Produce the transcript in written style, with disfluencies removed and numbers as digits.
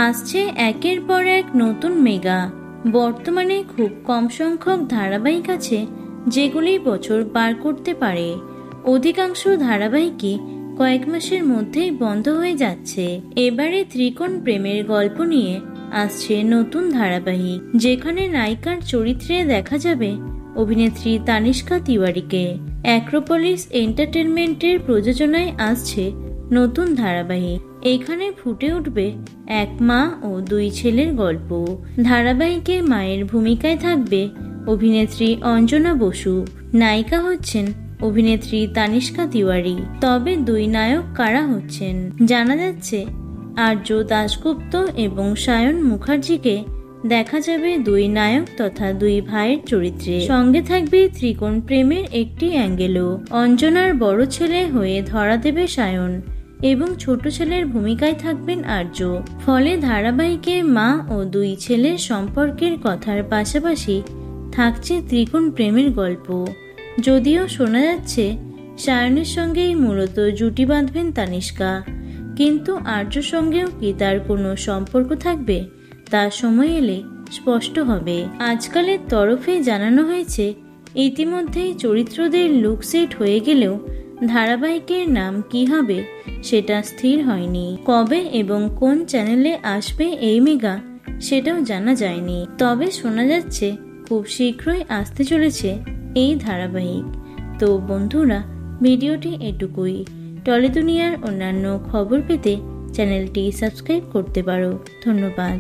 আসছে একের পর এক নতুন মেগা। বর্তমানে খুব কম সংখ্যক ধারাবাহিক আছে যেগুলি বছর পার করতে পারে। অধিকাংশ ধারাবাহিকই কয়েক মাসের মধ্যেই বন্ধ হয়ে যাচ্ছে। এবারে ত্রিকোণ প্রেমের গল্প নিয়ে আসছে নতুন ধারাবাহিক, যেখানে নায়িকার চরিত্রে দেখা যাবে অভিনেত্রী তানিষ্কা তিওয়ারিকে। অ্যাক্রোপলিস এন্টারটেনমেন্টের প্রযোজনায় আসছে নতুন ধারাবাহিক। এখানে ফুটে উঠবে এক মা ও দুই ছেলের গল্প। ধারাবাহিকে মায়ের ভূমিকায় থাকবে অভিনেত্রী অঞ্জনা বসু। নায়িকা হচ্ছেন অভিনেত্রী তানিষ্কা তিওয়ারি। তবে দুই নায়ক কারা হচ্ছেন? জানা যাচ্ছে আর্য দাশগুপ্ত এবং সায়ন মুখার্জিকে দেখা যাবে দুই নায়ক তথা দুই ভাইয়ের চরিত্রে। সঙ্গে থাকবে ত্রিকোণ প্রেমের একটি অ্যাঙ্গেলও। অঞ্জনার বড় ছেলে হয়ে ধরা দেবে সায়ন এবং ছোট ছেলের ভূমিকায় থাকবেন আর্য। ফলে ধারাবাহিকে মা ও দুই ছেলের সম্পর্কের কথার পাশাপাশি থাকছে ত্রিকোণ প্রেমের গল্প। যদিও শোনা যাচ্ছে সায়নের সঙ্গেই মূলত জুটি বাঁধবেন তানিষ্কা, কিন্তু আর্যর সঙ্গেও কি তার কোনো সম্পর্ক থাকবে তা সময় এলে স্পষ্ট হবে। আজকালের তরফে জানানো হয়েছে ইতিমধ্যেই চরিত্রদের লুক সেট হয়ে গেলেও ধারাবাহিকের নাম কি হবে সেটা স্থির হয়নি। কবে এবং কোন চ্যানেলে আসবে এই মেগা সেটাও জানা যায়নি। তবে শোনা যাচ্ছে খুব শীঘ্রই আসতে চলেছে এই ধারাবাহিক। তো বন্ধুরা, ভিডিওটি এটুকুই। টলি দুনিয়ার অন্যান্য খবর পেতে চ্যানেলটি সাবস্ক্রাইব করতে পারো। ধন্যবাদ।